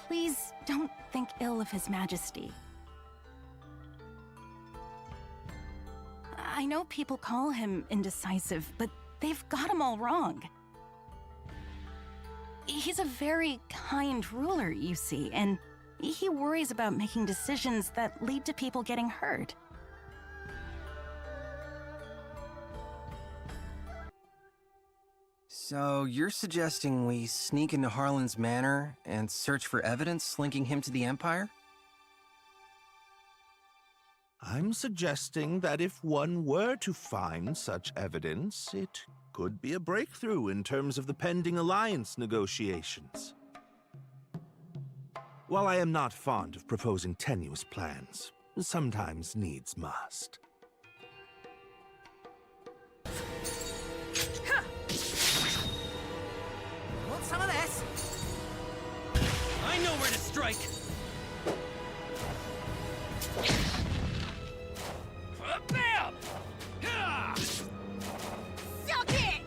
Please don't think ill of His Majesty. I know people call him indecisive, but they've got him all wrong. He's a very kind ruler, you see, and he worries about making decisions that lead to people getting hurt. So you're suggesting we sneak into Harlan's manor and search for evidence linking him to the Empire? I'm suggesting that if one were to find such evidence, it could be a breakthrough in terms of the pending alliance negotiations. While I am not fond of proposing tenuous plans, sometimes needs must. Want some of this? I know where to strike! Bam! Suck it!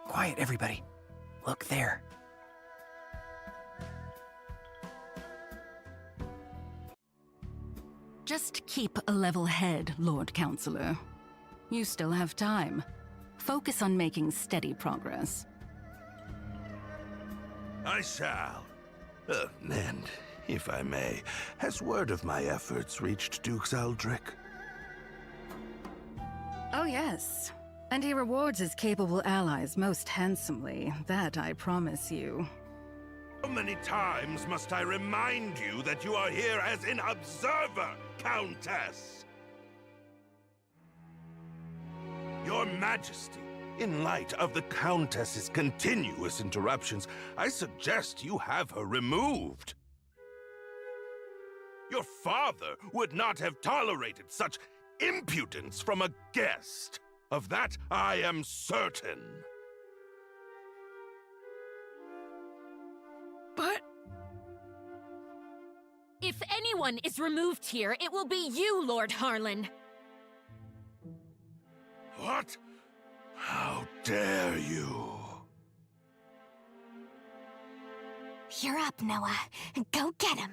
Quiet, everybody. Look there. Just keep a level head, Lord Counselor. You still have time. Focus on making steady progress. I shall. And, if I may, has word of my efforts reached Duke Zeldrick? Oh yes. And he rewards his capable allies most handsomely, that I promise you. How many times must I remind you that you are here as an observer, Countess? Your Majesty, in light of the Countess's continuous interruptions, I suggest you have her removed. Your father would not have tolerated such impudence from a guest. Of that I am certain. But... if anyone is removed here, it will be you, Lord Harlan. What? How dare you? You're up, Noah. Go get him.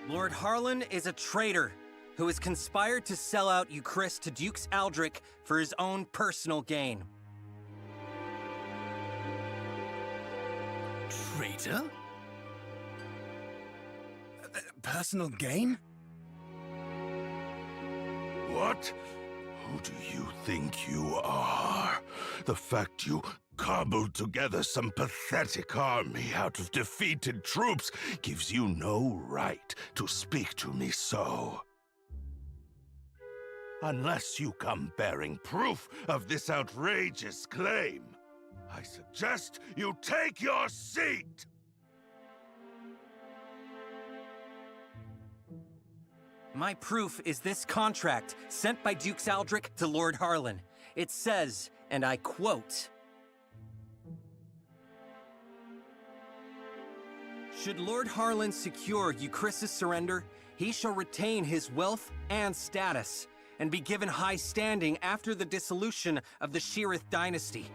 Lord Harlan is a traitor who has conspired to sell out Euchrisse to Duke Zeldrick for his own personal gain. Traitor? Personal gain? What? Who do you think you are? The fact you cobbled together some pathetic army out of defeated troops gives you no right to speak to me so. Unless you come bearing proof of this outrageous claim, I suggest you take your seat! My proof is this contract sent by Duke Zeldrick to Lord Harlan. It says, and I quote, "Should Lord Harlan secure Euchrisse's surrender, he shall retain his wealth and status, and be given high standing after the dissolution of the Sheerith dynasty."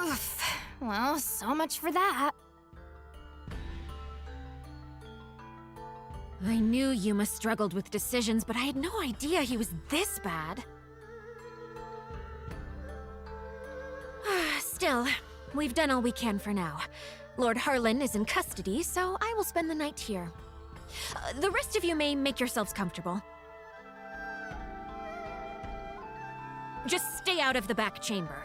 Oof. Well, so much for that. I knew Euma struggled with decisions, but I had no idea he was this bad. Still, we've done all we can for now. Lord Harlan is in custody, so I will spend the night here. The rest of you may make yourselves comfortable. Just stay out of the back chamber.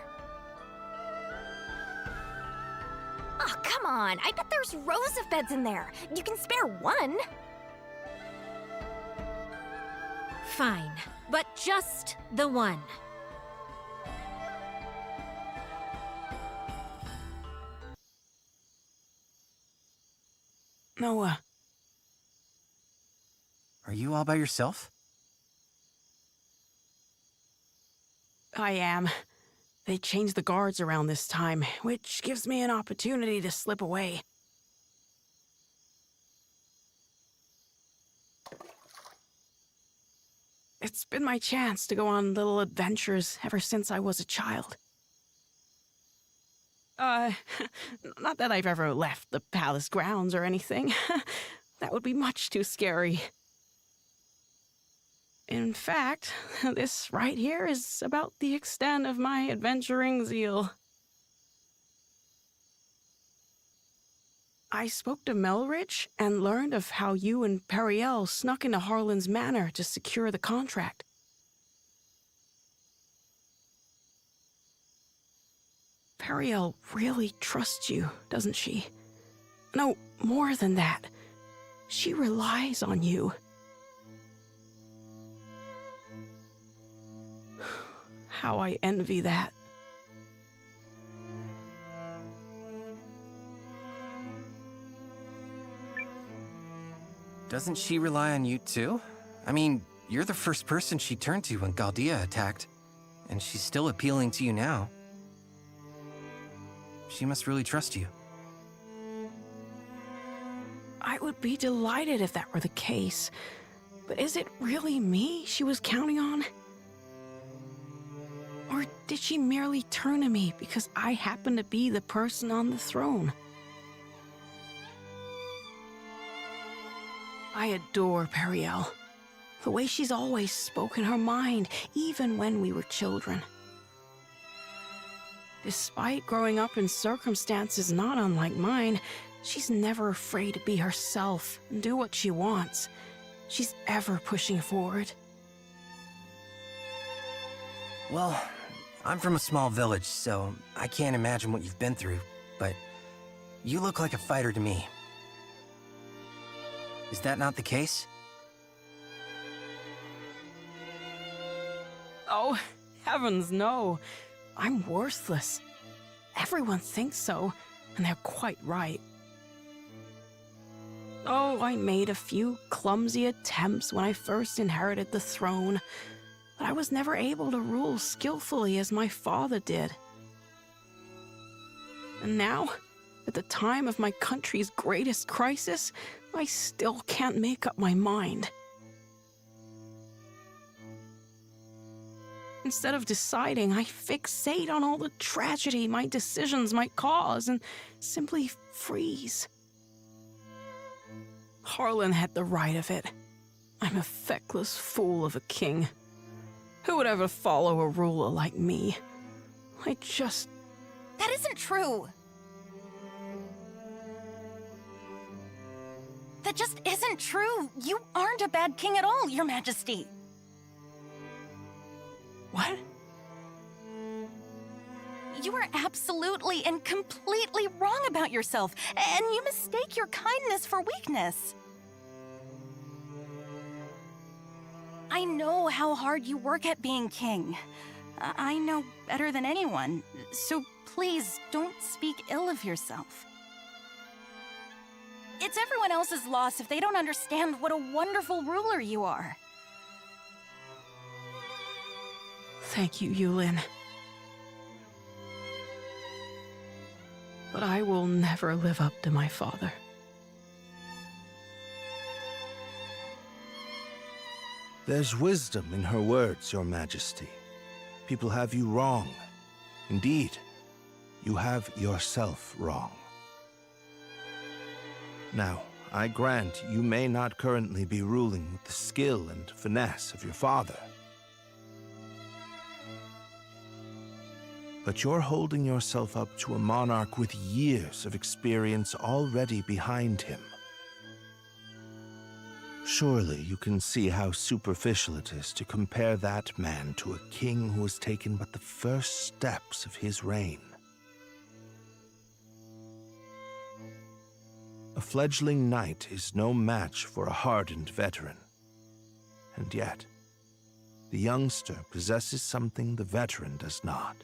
Oh, come on. I bet there's rows of beds in there. You can spare one. Fine, but just the one. Nowa. Are you all by yourself? I am. They changed the guards around this time, which gives me an opportunity to slip away. It's been my chance to go on little adventures ever since I was a child. Not that I've ever left the palace grounds or anything. That would be much too scary. In fact, this right here is about the extent of my adventuring zeal. I spoke to Melrich and learned of how you and Periel snuck into Harlan's manor to secure the contract. Periel really trusts you, doesn't she? No, more than that. She relies on you. How I envy that. Doesn't she rely on you too? I mean, you're the first person she turned to when Galdea attacked, and she's still appealing to you now. She must really trust you. I would be delighted if that were the case. But is it really me she was counting on? Or did she merely turn to me because I happen to be the person on the throne? I adore Periel. The way she's always spoken her mind, even when we were children. Despite growing up in circumstances not unlike mine, she's never afraid to be herself and do what she wants. She's ever pushing forward. Well, I'm from a small village, so I can't imagine what you've been through, but you look like a fighter to me. Is that not the case? Oh, heavens no. I'm worthless. Everyone thinks so, and they're quite right. Oh, I made a few clumsy attempts when I first inherited the throne, but I was never able to rule skillfully as my father did. And now, at the time of my country's greatest crisis, I still can't make up my mind. Instead of deciding, I fixate on all the tragedy my decisions might cause and simply freeze. Harlan had the right of it. I'm a feckless fool of a king. Who would ever follow a ruler like me? That isn't true. That just isn't true. You aren't a bad king at all, Your Majesty. What? You are absolutely and completely wrong about yourself, and you mistake your kindness for weakness. I know how hard you work at being king. I know better than anyone, so please don't speak ill of yourself. It's everyone else's loss if they don't understand what a wonderful ruler you are. Thank you, Eiyuden. But I will never live up to my father. There's wisdom in her words, Your Majesty. People have you wrong. Indeed, you have yourself wrong. Now, I grant you may not currently be ruling with the skill and finesse of your father. But you're holding yourself up to a monarch with years of experience already behind him. Surely you can see how superficial it is to compare that man to a king who has taken but the first steps of his reign. A fledgling knight is no match for a hardened veteran. And yet, the youngster possesses something the veteran does not.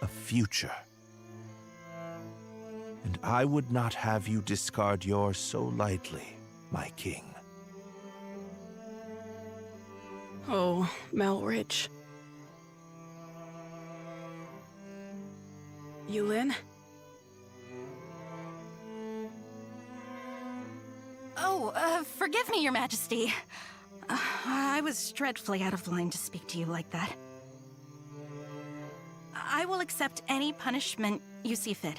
A future. And I would not have you discard yours so lightly, my king. Oh, Melridge. Eiyuden? Oh, forgive me, Your Majesty. I was dreadfully out of line to speak to you like that. I will accept any punishment you see fit.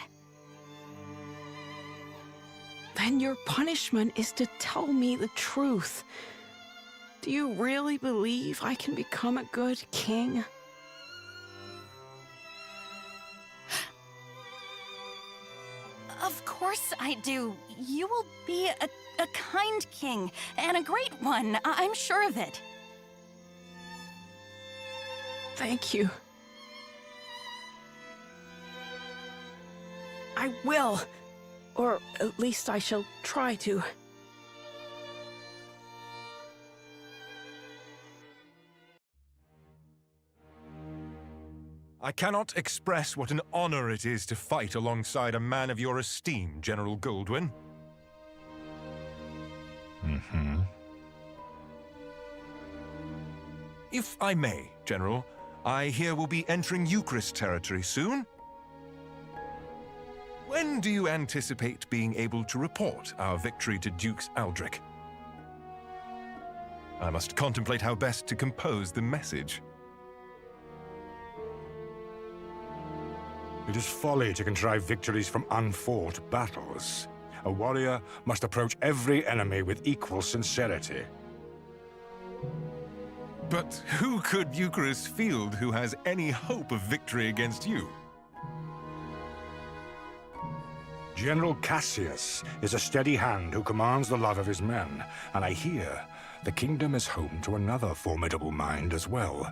Then your punishment is to tell me the truth. Do you really believe I can become a good king? Of course I do. You will be a kind king, and a great one. I'm sure of it. Thank you. I will. Or at least I shall try to. I cannot express what an honor it is to fight alongside a man of your esteem, General Goldwyn. If I may, General, I hear we'll be entering Euchrisse territory soon. When do you anticipate being able to report our victory to Dukes Aldrich? I must contemplate how best to compose the message. It is folly to contrive victories from unfought battles. A warrior must approach every enemy with equal sincerity. But who could Euchrisse field who has any hope of victory against you? General Cassius is a steady hand who commands the love of his men, and I hear the kingdom is home to another formidable mind as well.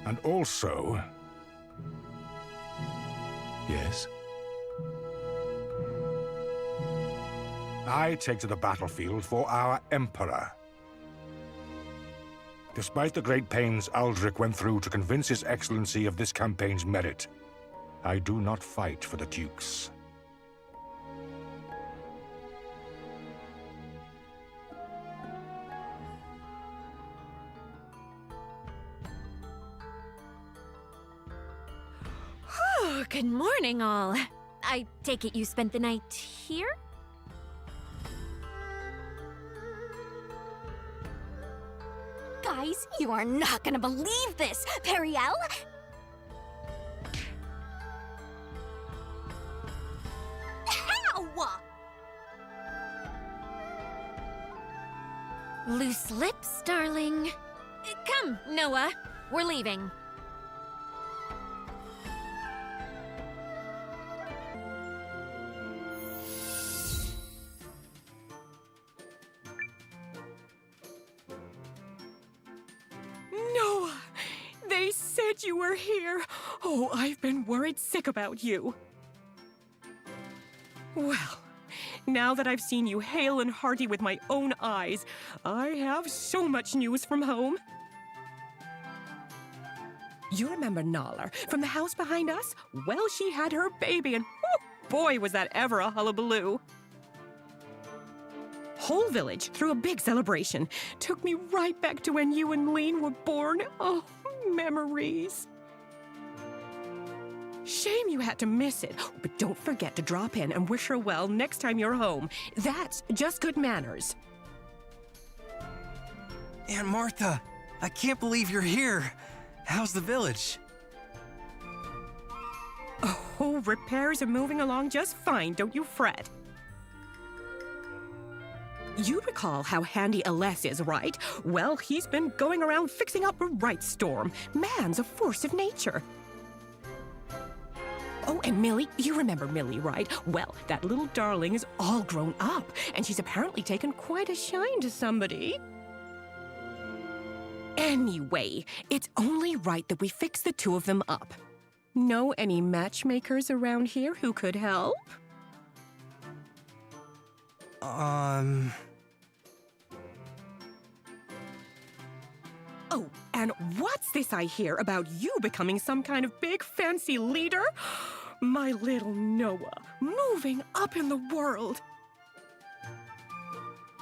And also... Yes? I take to the battlefield for our Emperor. Despite the great pains Aldrich went through to convince His Excellency of this campaign's merit, I do not fight for the Dukes. Oh, good morning, all. I take it you spent the night here? Guys, you are not gonna believe this! Periel? How? Loose lips, darling. Come, Nowa. We're leaving. Nowa! They said you were here. Oh, I've been worried sick about you. Well, now that I've seen you hale and hearty with my own eyes, I have so much news from home. You remember Nala from the house behind us? Well, she had her baby, and boy, was that ever a hullabaloo. Whole village threw a big celebration. Took me right back to when you and Lean were born. Oh, memories. Shame you had to miss it, but don't forget to drop in and wish her well next time you're home. That's just good manners. Aunt Martha, I can't believe you're here. How's the village? Oh, repairs are moving along just fine, don't you fret. You recall how handy Aless is, right? Well, he's been going around fixing up a right storm. Man's a force of nature. Oh, and Millie, you remember Millie, right? Well, that little darling is all grown up, and she's apparently taken quite a shine to somebody. Anyway, it's only right that we fix the two of them up. Know any matchmakers around here who could help? Oh, and what's this I hear about you becoming some kind of big fancy leader? My little Nowa, moving up in the world.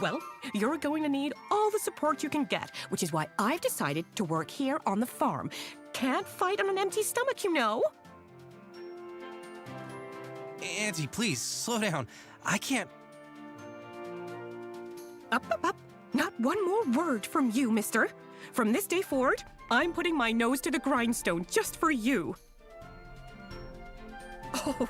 Well, you're going to need all the support you can get, which is why I've decided to work here on the farm. Can't fight on an empty stomach, you know. Auntie, please, slow down. I can't... Up, up, up. Not one more word from you, mister. From this day forward, I'm putting my nose to the grindstone just for you. Oh,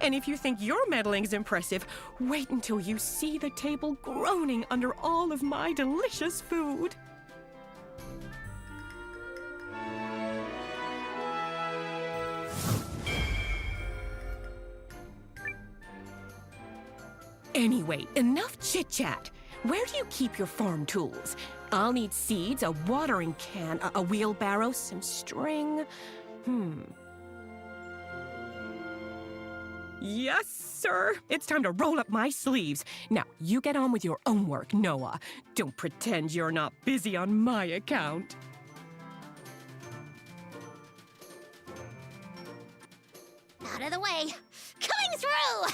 and if you think your meddling is impressive, wait until you see the table groaning under all of my delicious food. Anyway, enough chit-chat. Where do you keep your farm tools? I'll need seeds, a watering can, a wheelbarrow, some string. Yes, sir. It's time to roll up my sleeves. Now, you get on with your own work, Nowa. Don't pretend you're not busy on my account. Out of the way. Coming through!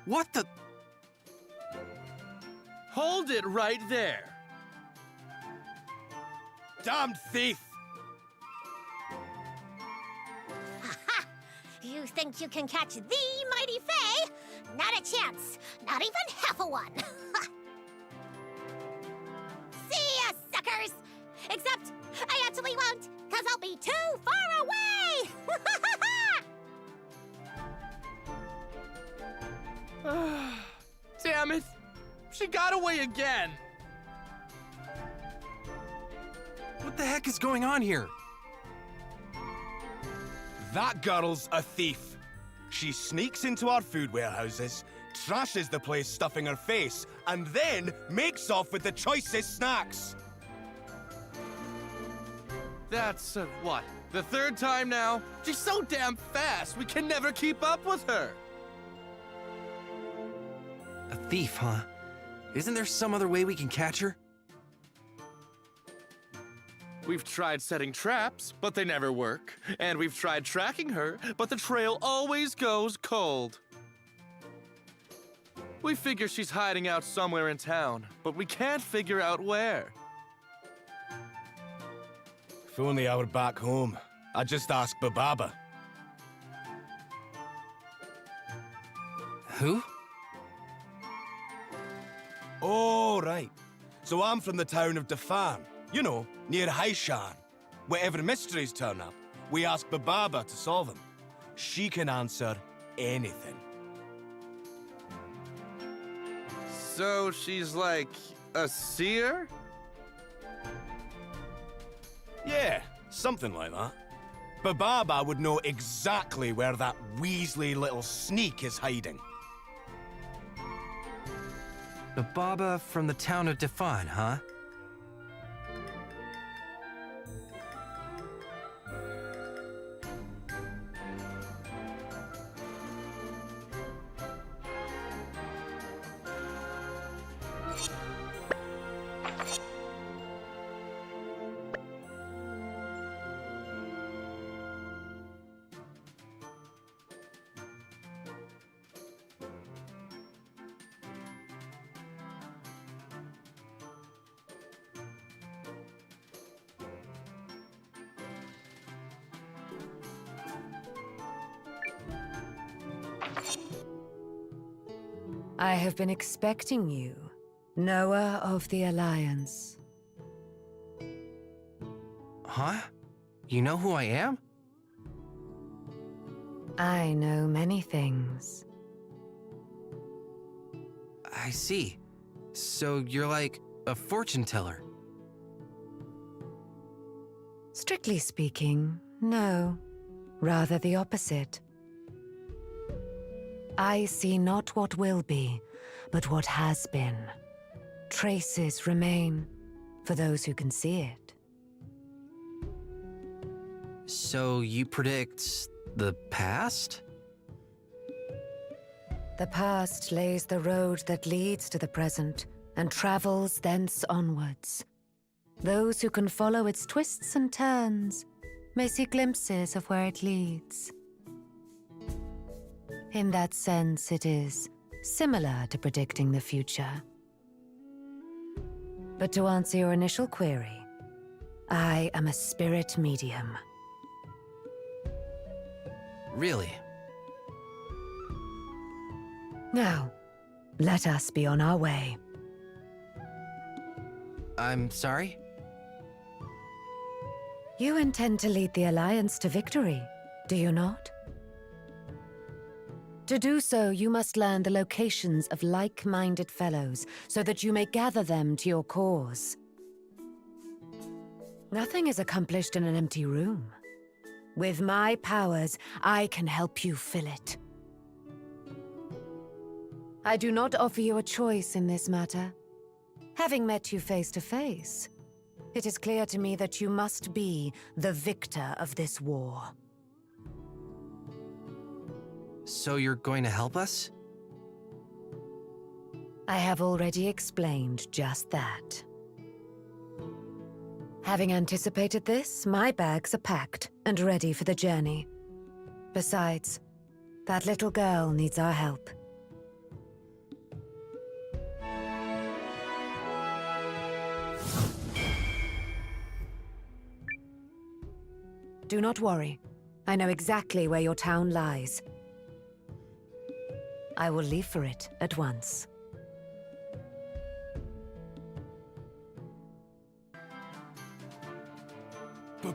What the... Hold it right there! Damned thief! Ha! You think you can catch the mighty Faye? Not a chance. Not even half a one. See ya, suckers! Except, I actually won't, because I'll be too far away! Damn it! She got away again! What the heck is going on here? That girl's a thief. She sneaks into our food warehouses, trashes the place stuffing her face, and then makes off with the choicest snacks. That's, what? The third time now? She's so damn fast, we can never keep up with her. A thief, huh? Isn't there some other way we can catch her? We've tried setting traps, but they never work. And we've tried tracking her, but the trail always goes cold. We figure she's hiding out somewhere in town, but we can't figure out where. If only I were back home. I'd just ask Bababa. Who? Oh, right. So I'm from the town of Defan. You know, near Haishan. Wherever mysteries turn up, we ask Bababa to solve them. She can answer anything. So she's like a seer? Yeah, something like that. Bababa would know exactly where that Weasley little sneak is hiding. The Baba from the town of Defan, huh? I have been expecting you, Nowa of the Alliance. Huh? You know who I am? I know many things. I see. So you're like a fortune teller. Strictly speaking, no. Rather the opposite. I see not what will be, but what has been. Traces remain for those who can see it. So you predict the past? The past lays the road that leads to the present and travels thence onwards. Those who can follow its twists and turns may see glimpses of where it leads. In that sense, it is similar to predicting the future. But to answer your initial query, I am a spirit medium. Really? Now, let us be on our way. I'm sorry? You intend to lead the Alliance to victory, do you not? To do so, you must learn the locations of like-minded fellows, so that you may gather them to your cause. Nothing is accomplished in an empty room. With my powers, I can help you fill it. I do not offer you a choice in this matter. Having met you face to face, it is clear to me that you must be the victor of this war. So you're going to help us? I have already explained just that. Having anticipated this, my bags are packed and ready for the journey. Besides, that little girl needs our help. Do not worry. I know exactly where your town lies. I will leave for it at once.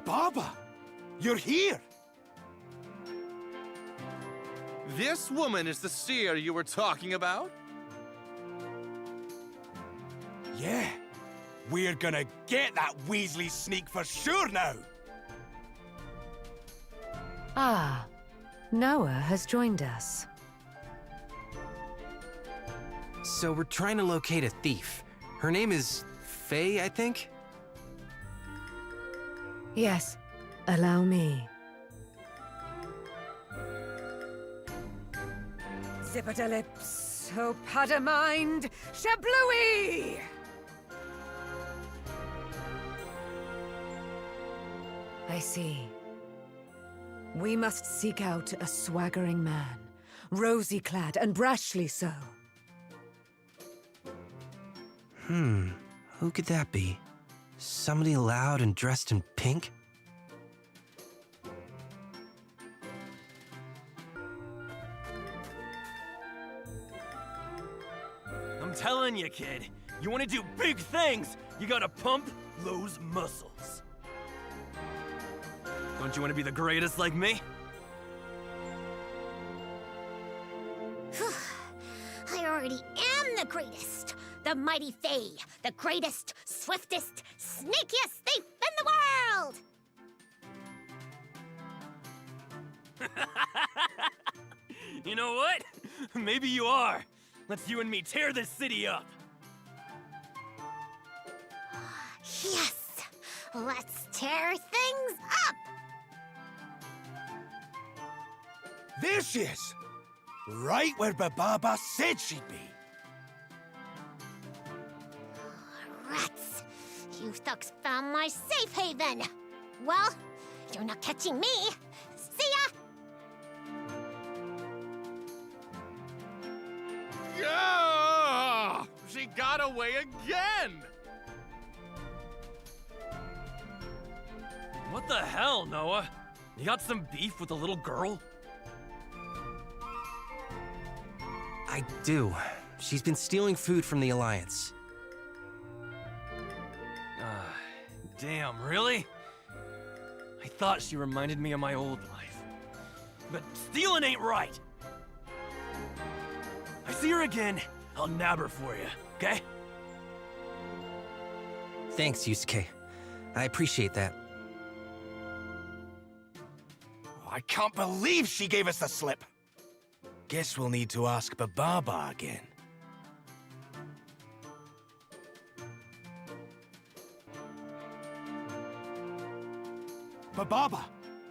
Baba, you're here! This woman is the seer you were talking about? Yeah. We're gonna get that Weasley sneak for sure now! Ah, Nowa has joined us. So we're trying to locate a thief. Her name is Faye, I think? Yes, allow me. Zipper lips, oh padder mind, shablooey! I see. We must seek out a swaggering man, rosy-clad and brashly so. Who could that be? Somebody loud and dressed in pink? I'm telling you, kid, you want to do big things, you gotta pump those muscles. Don't you want to be the greatest like me? I already am the greatest. The mighty Faye, the greatest, swiftest, sneakiest thief in the world! You know what? Maybe you are. Let's you and me tear this city up. Yes! Let's tear things up! There she is! Right where Baba said she'd be. Rats! You thugs found my safe haven! Well, you're not catching me! See ya! Yeah! She got away again! What the hell, Noah? You got some beef with the little girl? I do. She's been stealing food from the Alliance. Damn, really? I thought she reminded me of my old life. But stealing ain't right! I see her again, I'll nab her for you, okay? Thanks, Yusuke. I appreciate that. I can't believe she gave us the slip. Guess we'll need to ask Baba again. Baba,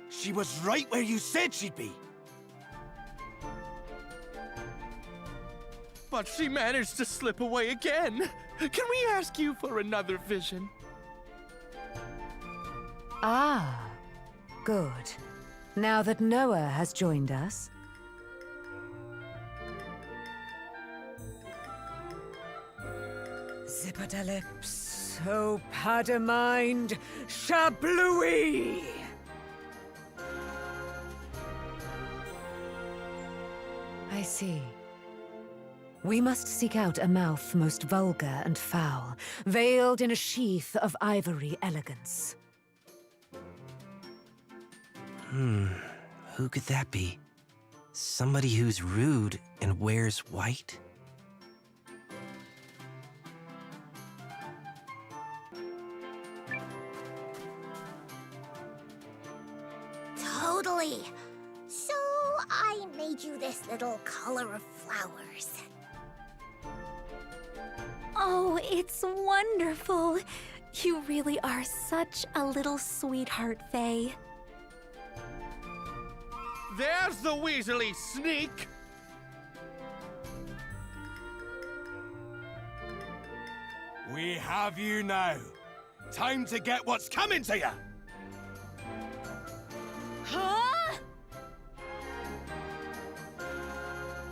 she was right where you said she'd be. But she managed to slip away again. Can we ask you for another vision? Ah, good. Now that Nowa has joined us, Zipperdalips, oh Padamind, Shablooey! I see. We must seek out a mouth most vulgar and foul, veiled in a sheath of ivory elegance. Who could that be? Somebody who's rude and wears white? Totally. So I made you this little collar of flowers. Oh, it's wonderful. You really are such a little sweetheart, Faye. There's the Weasley sneak! We have you now. Time to get what's coming to you. Huh?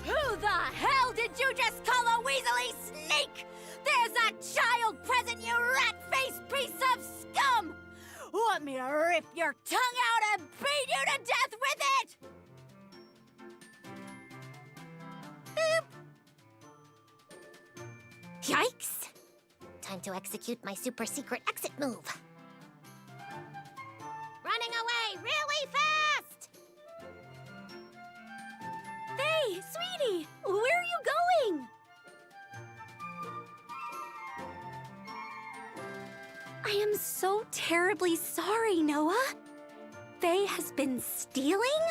Who the hell did you just call a Weasley sneak? There's a child present, you rat-faced piece of scum! Want me to rip your tongue out and beat you to death with it? Yikes! Time to execute my super secret exit move. Running away really fast! Faye, sweetie, where are you going? I am so terribly sorry, Noah. Faye has been stealing?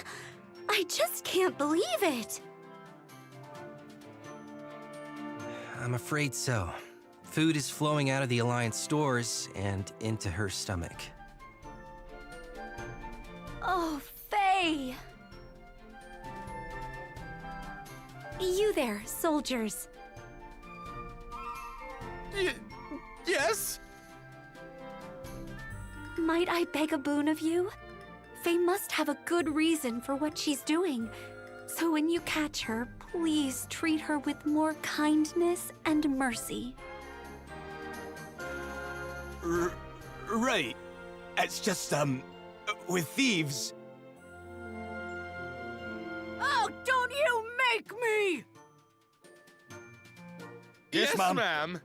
I just can't believe it. I'm afraid so. Food is flowing out of the Alliance stores and into her stomach. Oh, Faye! You there, soldiers. Yes? Might I beg a boon of you? Faye must have a good reason for what she's doing. So when you catch her, please treat her with more kindness and mercy. Right. It's just, with thieves. Oh, don't you make me! Yes, ma'am.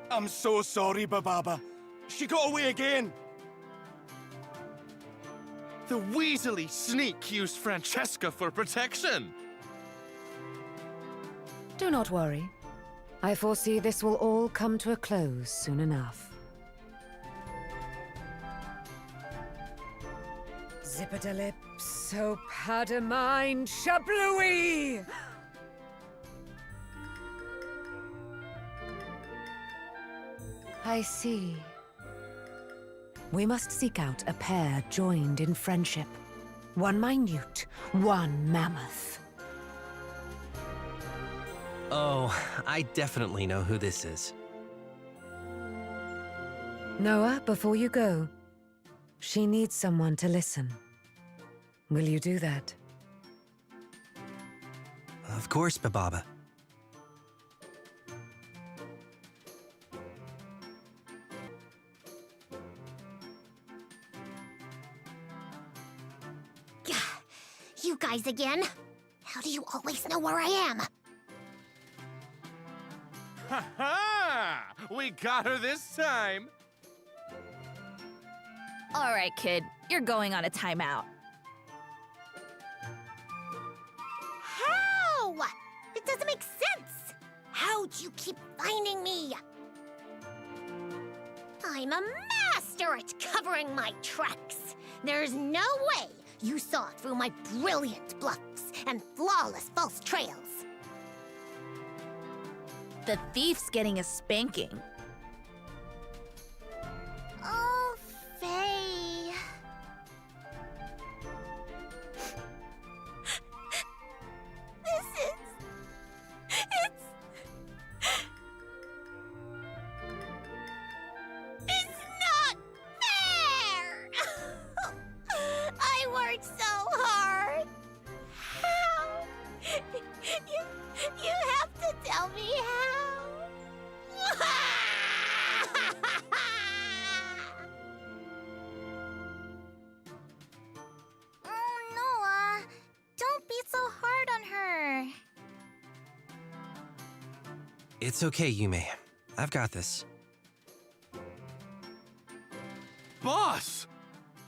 I'm so sorry, Bababa. She got away again. The Weasley sneak used Francesca for protection! Do not worry. I foresee this will all come to a close soon enough. Zipperdalips, oh Padamind, Shablooey! I see. We must seek out a pair joined in friendship. One minute, one mammoth. Oh, I definitely know who this is. Noah, before you go, she needs someone to listen. Will you do that? Of course, Bababa. You guys again? How do you always know where I am? Ha ha! We got her this time! All right, kid. You're going on a timeout. How? It doesn't make sense! How'd you keep finding me? I'm a master at covering my tracks. There's no way you saw through my brilliant bluffs and flawless false trails. The thief's getting a spanking. Oh, Faye. It's okay, Yume. I've got this. Boss!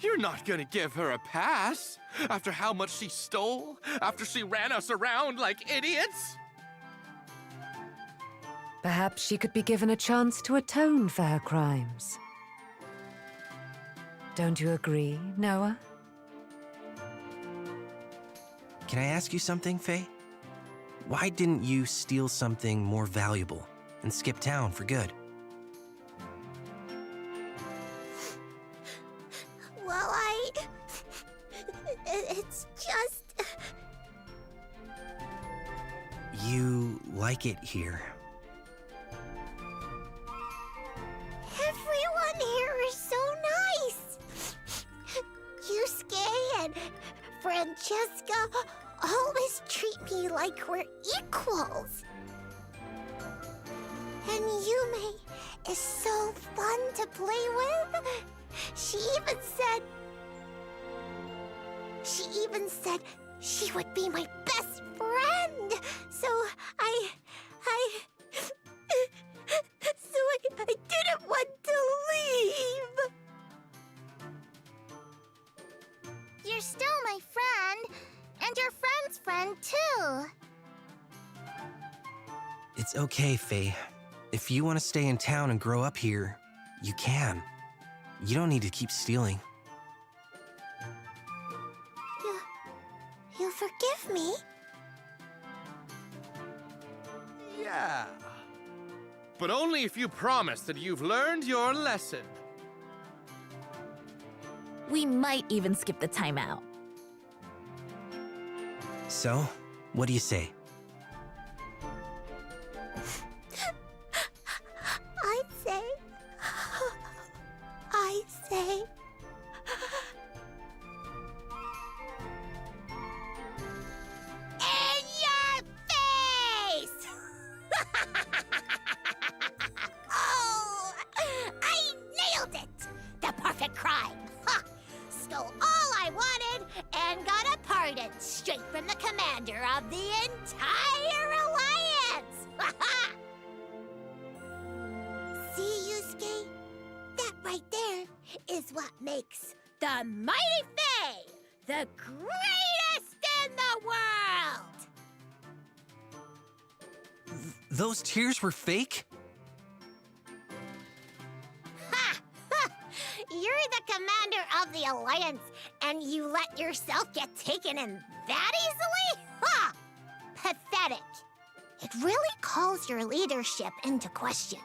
You're not gonna give her a pass? After how much she stole? After she ran us around like idiots? Perhaps she could be given a chance to atone for her crimes. Don't you agree, Nowa? Can I ask you something, Faye? Why didn't you steal something more valuable and skip town for good? Well, it's just... You like it here. Everyone here is so nice. Yusuke and Francesca always treat me like we're equals. And Yume is so fun to play with. She even said she would be my best friend. So I didn't want to leave. You're still my friend, and your friend's friend too. It's okay, Faye. If you want to stay in town and grow up here, you can. You don't need to keep stealing. You forgive me? Yeah. But only if you promise that you've learned your lesson. We might even skip the timeout. So, what do you say? I say... In your face! Oh! I nailed it! The perfect crime! Ha! Stole all I wanted and got a pardon straight from the commander of the entire alliance! See, Yusuke? That right there is what makes the Mighty Faye the greatest in the world! Those tears were fake? Ha! Ha! You're the commander of the Alliance, and you let yourself get taken in that easily? Ha! Pathetic. It really calls your leadership into question.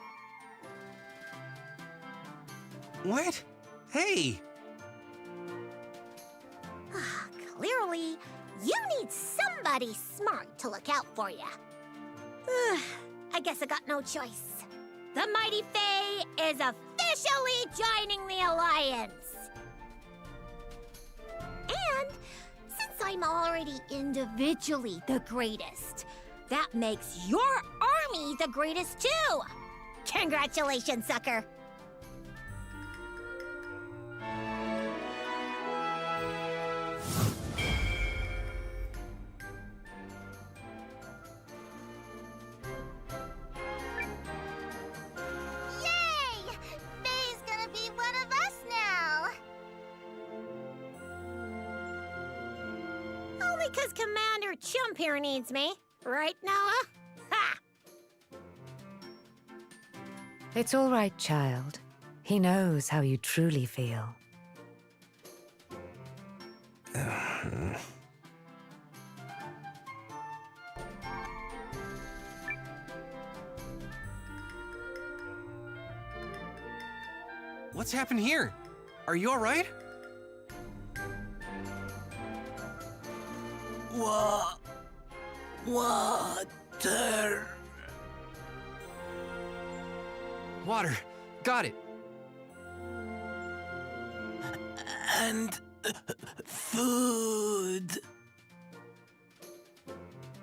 What? Hey! Clearly, you need somebody smart to look out for you. I guess I got no choice. The Mighty Faye is officially joining the Alliance. And since I'm already individually the greatest, that makes your army the greatest too. Congratulations, sucker. Because Commander Chump here needs me. Right, Nowa? Ha! It's all right, child. He knows how you truly feel. What's happened here? Are you all right? Water. Water. Got it. And food.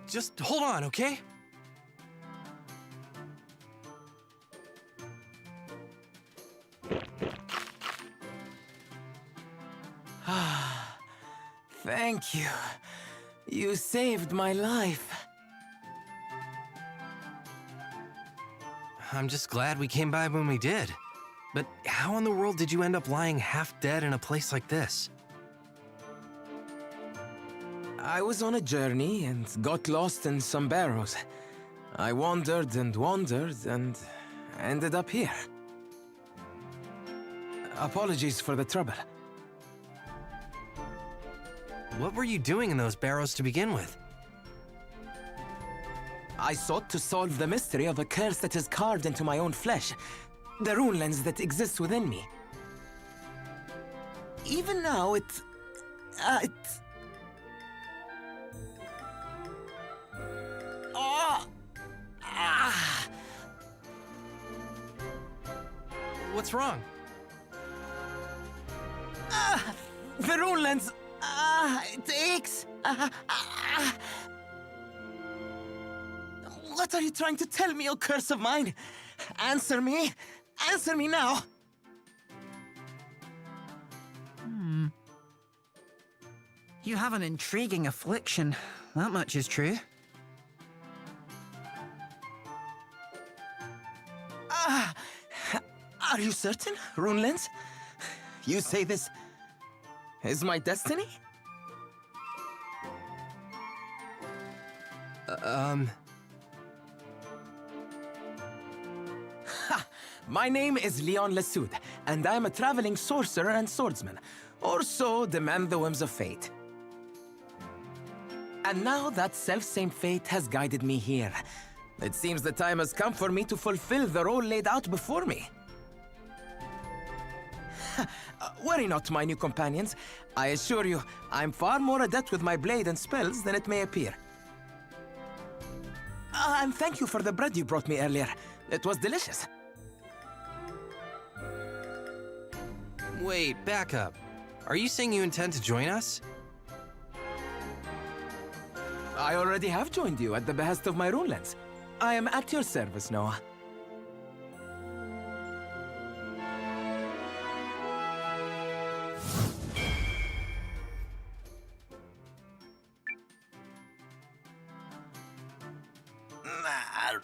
Just hold on, okay? Thank you. You saved my life. I'm just glad we came by when we did. But how in the world did you end up lying half dead in a place like this? I was on a journey and got lost in some barrows. I wandered and ended up here. Apologies for the trouble. What were you doing in those barrows to begin with? I sought to solve the mystery of a curse that is carved into my own flesh. The rune lens that exists within me. Even now, What's wrong? The rune lens! It aches! What are you trying to tell me, O curse of mine? Answer me! Answer me now! You have an intriguing affliction. That much is true. Are you certain, rune lens? You say this is my destiny? My name is Leon Lesud, and I'm a traveling sorcerer and swordsman, or so demand the whims of fate. And now that self-same fate has guided me here. It seems the time has come for me to fulfill the role laid out before me. Worry not, my new companions. I assure you, I'm far more adept with my blade and spells than it may appear. And thank you for the bread you brought me earlier. It was delicious. Wait, back up. Are you saying you intend to join us? I already have joined you at the behest of my rune lens. I am at your service, Nowa.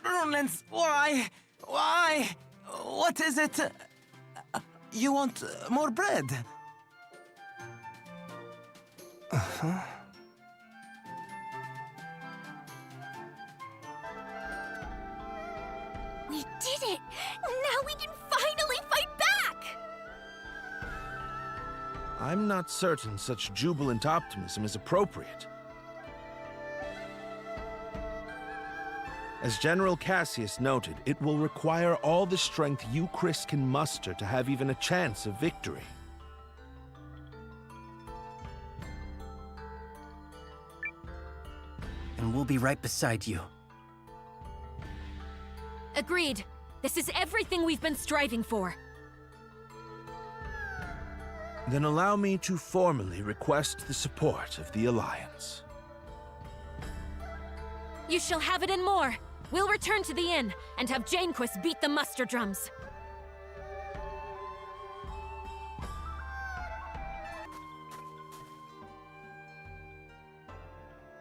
Rune lens, why? Why? What is it? You want more bread? Uh-huh. We did it! Now we can finally fight back! I'm not certain such jubilant optimism is appropriate. As General Cassius noted, it will require all the strength Euchrisse can muster to have even a chance of victory. And we'll be right beside you. Agreed. This is everything we've been striving for. Then allow me to formally request the support of the Alliance. You shall have it and more. We'll return to the inn and have Janequist beat the muster drums.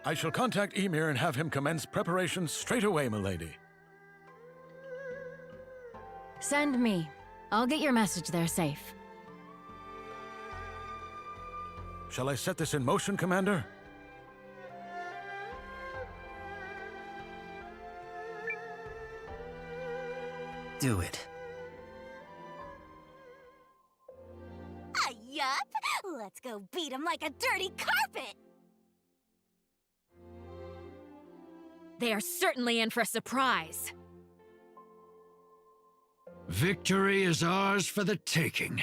I shall contact Ymir and have him commence preparations straight away, milady. Send me. I'll get your message there safe. Shall I set this in motion, Commander? Do it. Yup! Let's go beat him like a dirty carpet! They are certainly in for a surprise. Victory is ours for the taking.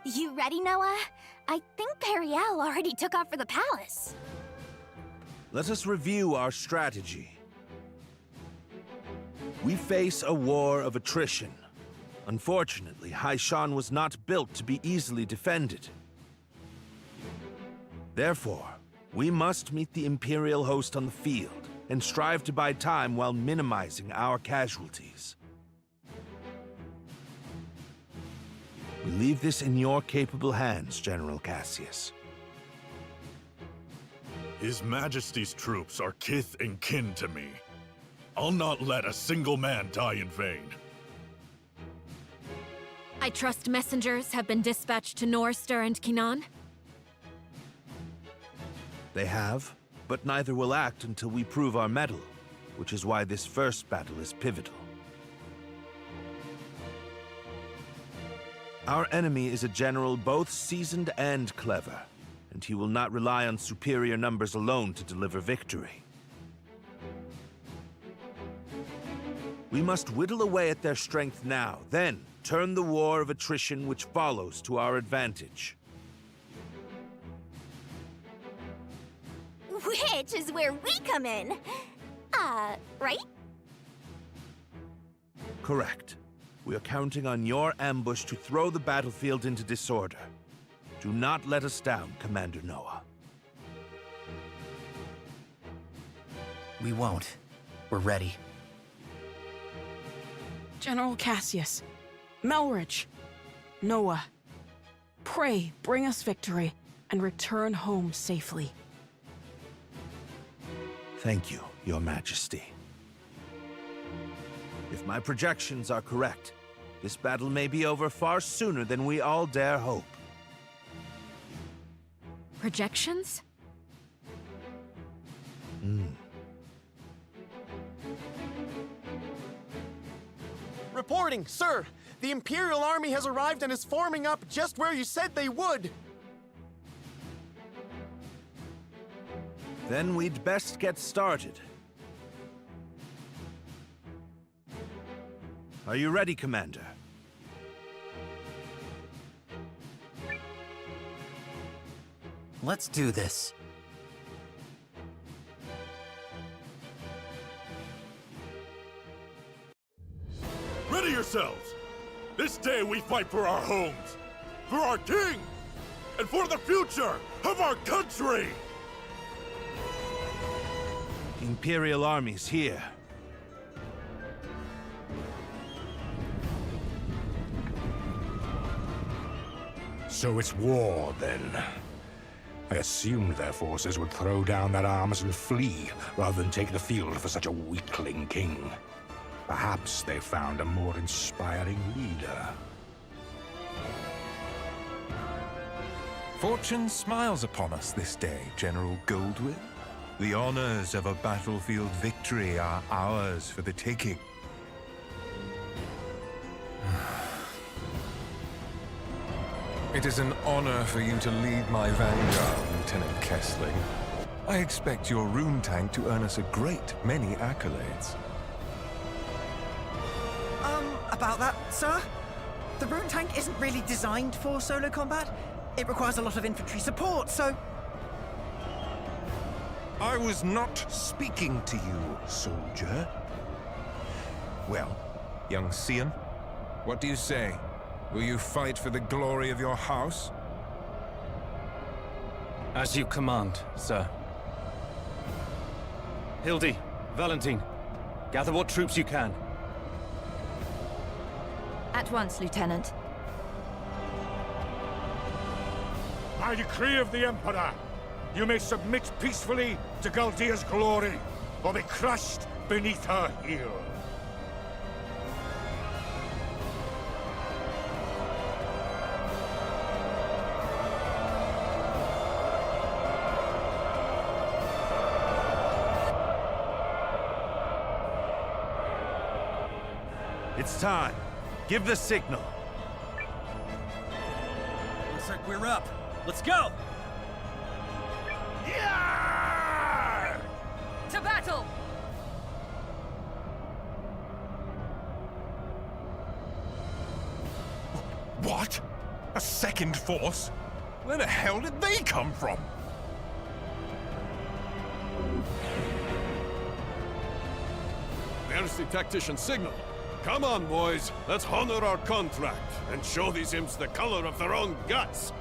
You ready, Nowa? I think Periel already took off for the palace. Let us review our strategy. We face a war of attrition. Unfortunately, Haishan was not built to be easily defended. Therefore, we must meet the Imperial host on the field and strive to buy time while minimizing our casualties. We leave this in your capable hands, General Cassius. His Majesty's troops are kith and kin to me. I'll not let a single man die in vain. I trust messengers have been dispatched to Norster and Kinan? They have, but neither will act until we prove our mettle, which is why this first battle is pivotal. Our enemy is a general both seasoned and clever, and he will not rely on superior numbers alone to deliver victory. We must whittle away at their strength now, then turn the war of attrition which follows to our advantage. Which is where we come in. Right? Correct. We are counting on your ambush to throw the battlefield into disorder. Do not let us down, Commander Nowa. We won't. We're ready. General Cassius, Melridge, Nowa, pray bring us victory and return home safely. Thank you, Your Majesty. If my projections are correct, this battle may be over far sooner than we all dare hope. Projections? Reporting, sir! The Imperial Army has arrived and is forming up just where you said they would! Then we'd best get started. Are you ready, Commander? Let's do this. Ready yourselves! This day we fight for our homes, for our king, and for the future of our country! The Imperial Army's here. So it's war, then. I assumed their forces would throw down their arms and flee, rather than take the field for such a weakling king. Perhaps they found a more inspiring leader. Fortune smiles upon us this day, General Goldwill. The honors of a battlefield victory are ours for the taking. It is an honor for you to lead my vanguard, Lieutenant Kessling. I expect your rune tank to earn us a great many accolades. About that, sir? The rune tank isn't really designed for solo combat. It requires a lot of infantry support, so... I was not speaking to you, soldier. Well, young Seon, what do you say? Will you fight for the glory of your house? As you command, sir. Hildy, Valentine, gather what troops you can. At once, Lieutenant. By decree of the Emperor, you may submit peacefully to Galdea's glory, or be crushed beneath her heel. It's time. Give the signal. Looks like we're up. Let's go! Yeah! To battle! What? A second force? Where the hell did they come from? Heresy tactician signal. Come on, boys. Let's honor our contract and show these imps the color of their own guts.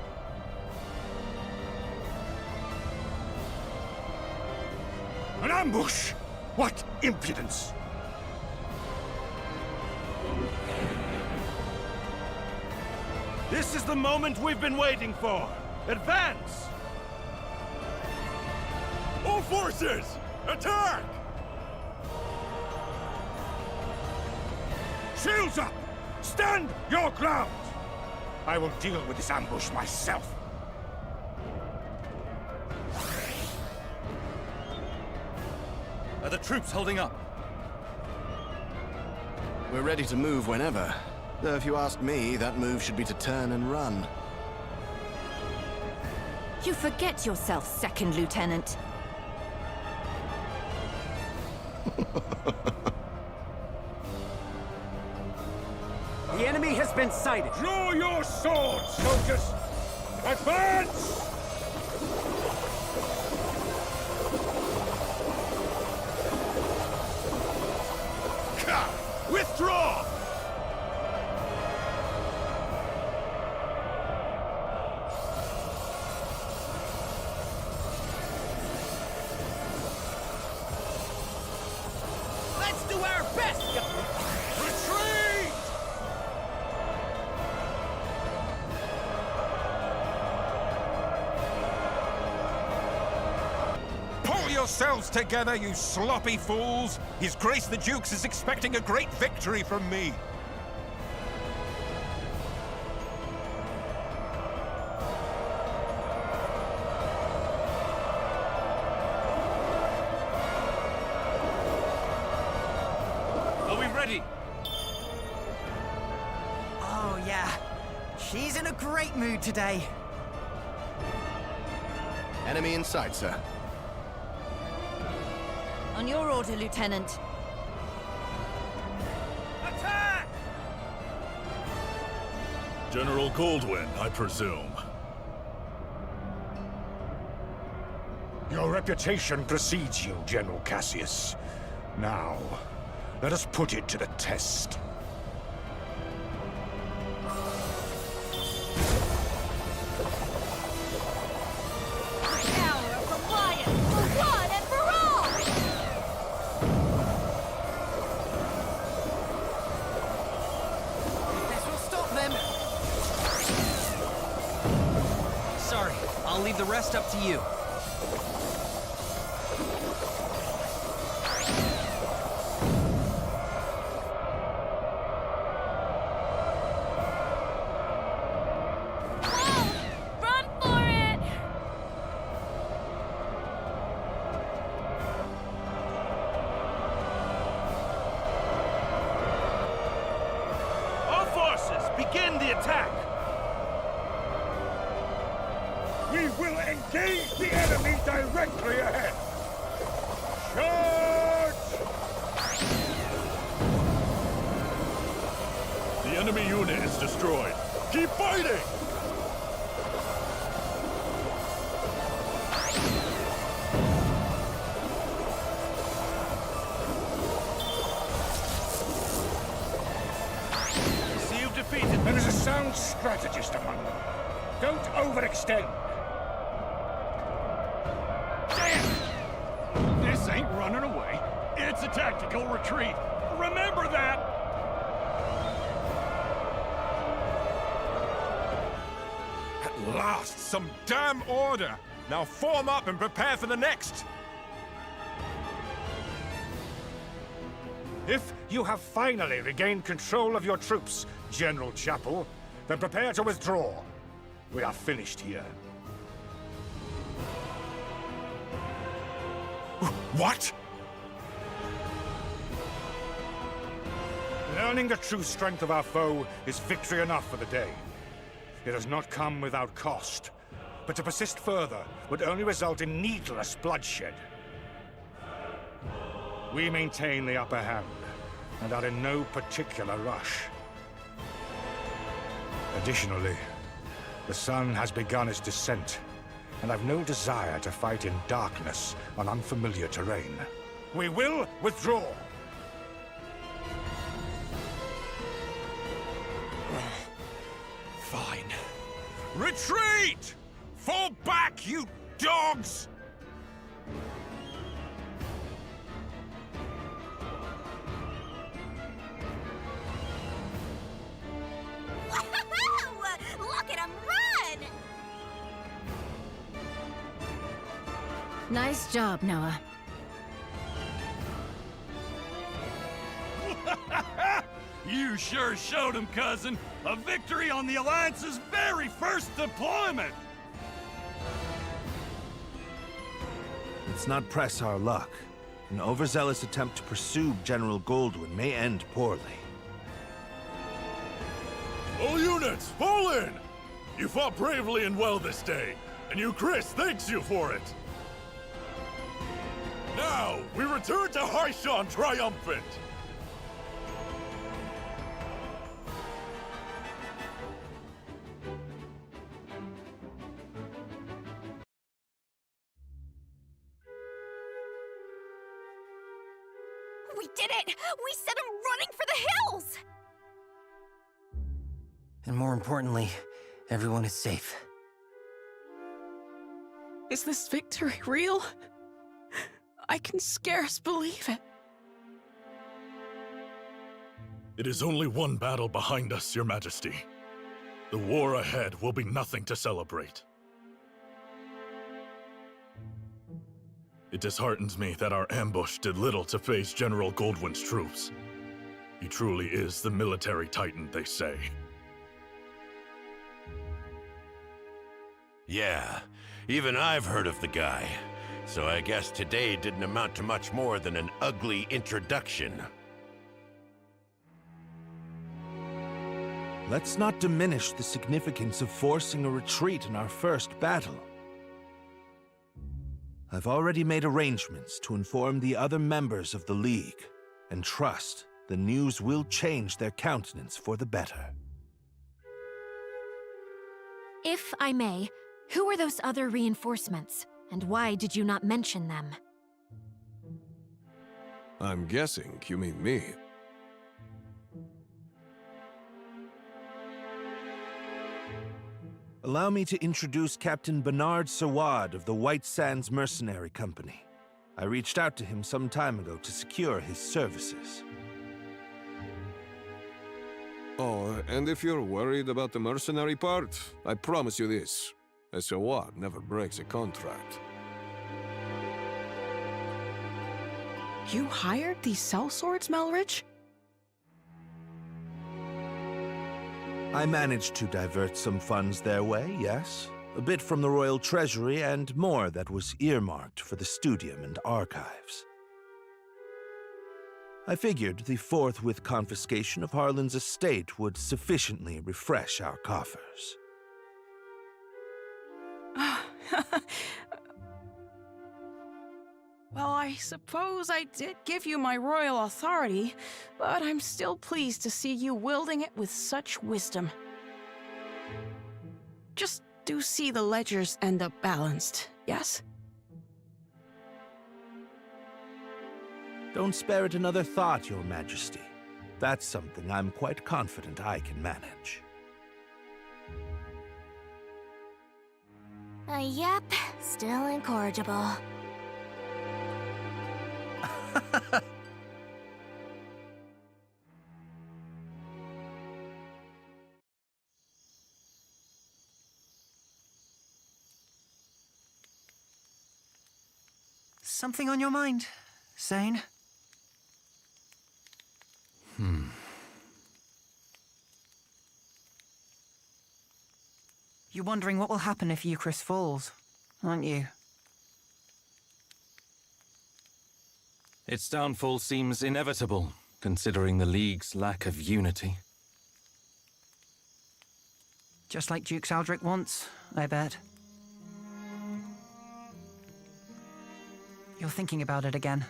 An ambush! What impudence! This is the moment we've been waiting for! Advance! All forces! Attack! Shields up! Stand your ground! I will deal with this ambush myself. Are the troops holding up? We're ready to move whenever. Though if you ask me, that move should be to turn and run. You forget yourself, Second Lieutenant. The enemy has been sighted. Draw your swords, soldiers! Advance! Withdraw! Let's do our best! Retreat! Pull yourselves together, you sloppy fools! His Grace the Dukes is expecting a great victory from me! Are we ready? Oh, yeah. She's in a great mood today. Enemy in sight, sir. On your order, Lieutenant. Attack! General Goldwyn, I presume. Your reputation precedes you, General Cassius. Now, let us put it to the test. Power of the Lion, for one and for all! This will stop them. Sorry, I'll leave the rest up to you. Run for it! All forces, begin the attack! We will engage the enemy directly ahead! Charge! The enemy unit is destroyed. Keep fighting! See you've defeated There is a sound strategist among them. Don't overextend. This ain't running away. It's a tactical retreat. Remember that! At last, some damn order! Now form up and prepare for the next! If you have finally regained control of your troops, General Chapel, then prepare to withdraw. We are finished here. What? Learning the true strength of our foe is victory enough for the day. It has not come without cost, but to persist further would only result in needless bloodshed. We maintain the upper hand, and are in no particular rush. Additionally, the sun has begun its descent, and I've no desire to fight in darkness on unfamiliar terrain. We will withdraw! Fine. Retreat! Fall back, you dogs! Woohoo! Look at him run! Nice job, Nowa. You sure showed him, cousin. A victory on the Alliance's very first deployment! Let's not press our luck. An overzealous attempt to pursue General Goldwyn may end poorly. All units, fall in! You fought bravely and well this day, and Euchrisse thanks you for it! Now, we return to Haishan triumphant! We did it! We sent him running for the hills! And more importantly, everyone is safe. Is this victory real? I can scarce believe it. It is only one battle behind us, Your Majesty. The war ahead will be nothing to celebrate. It disheartens me that our ambush did little to face General Goldwyn's troops. He truly is the military titan, they say. Yeah, even I've heard of the guy. So I guess today didn't amount to much more than an ugly introduction. Let's not diminish the significance of forcing a retreat in our first battle. I've already made arrangements to inform the other members of the League, and trust the news will change their countenance for the better. If I may, who are those other reinforcements? And why did you not mention them? I'm guessing you mean me. Allow me to introduce Captain Bernard Sawad of the White Sands Mercenary Company. I reached out to him some time ago to secure his services. Oh, and if you're worried about the mercenary part, I promise you this. A Sawad never breaks a contract. You hired these sellswords, Melridge? I managed to divert some funds their way, yes. A bit from the royal treasury and more that was earmarked for the studium and archives. I figured the forthwith confiscation of Harlan's estate would sufficiently refresh our coffers. Well, I suppose I did give you my royal authority, but I'm still pleased to see you wielding it with such wisdom. Just do see the ledgers end up balanced, yes? Don't spare it another thought, Your Majesty. That's something I'm quite confident I can manage. Yep, still incorrigible. Something on your mind, Sane? You're wondering what will happen if Euchrisse falls, aren't you? Its downfall seems inevitable, considering the League's lack of unity. Just like Duke Saldric wants, I bet. You're thinking about it again.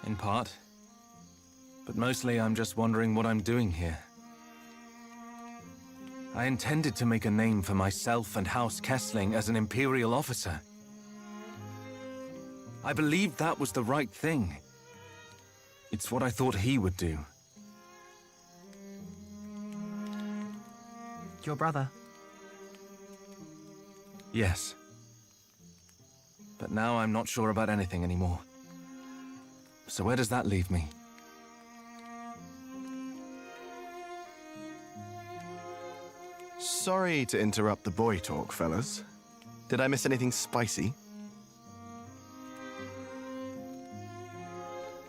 In part. But mostly I'm just wondering what I'm doing here. I intended to make a name for myself and House Kessling as an Imperial officer. I believed that was the right thing. It's what I thought he would do. Your brother. Yes. But now I'm not sure about anything anymore. So where does that leave me? Sorry to interrupt the boy talk, fellas. Did I miss anything spicy?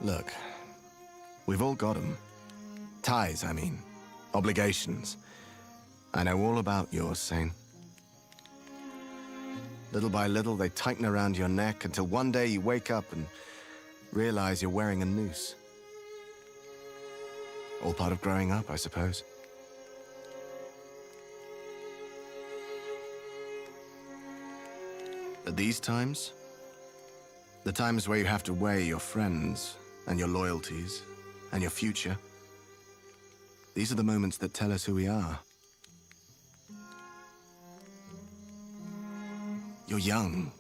Look, we've all got them. Ties, I mean. Obligations. I know all about yours, Sane. Little by little, they tighten around your neck until one day you wake up and realize you're wearing a noose. All part of growing up, I suppose. At these times, the times where you have to weigh your friends and your loyalties and your future, these are the moments that tell us who we are. You're young.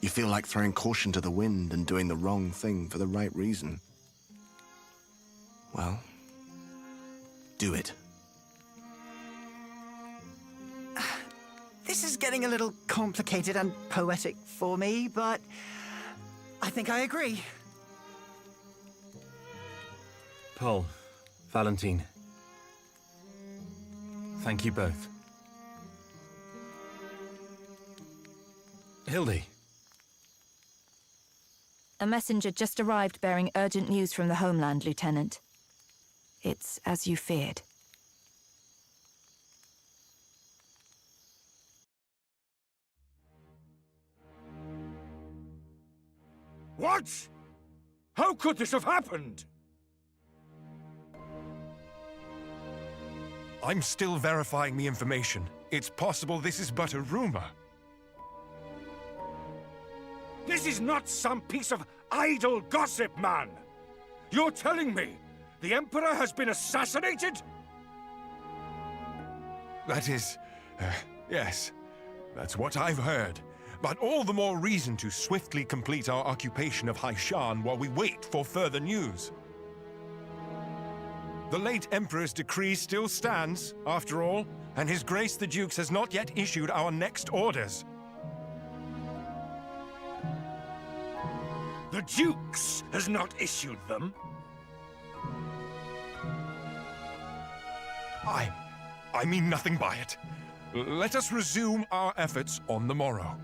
You feel like throwing caution to the wind and doing the wrong thing for the right reason. Well, do it. This is getting a little complicated and poetic for me, but I think I agree. Paul, Valentine. Thank you both. Hildy. A messenger just arrived bearing urgent news from the homeland, Lieutenant. It's as you feared. What? How could this have happened? I'm still verifying the information. It's possible this is but a rumor. This is not some piece of idle gossip, man! You're telling me the Emperor has been assassinated? That is... yes. That's what I've heard. But all the more reason to swiftly complete our occupation of Haishan while we wait for further news. The late Emperor's decree still stands, after all, and His Grace the Dukes has not yet issued our next orders. The Dukes has not issued them? I mean nothing by it. Let us resume our efforts on the morrow.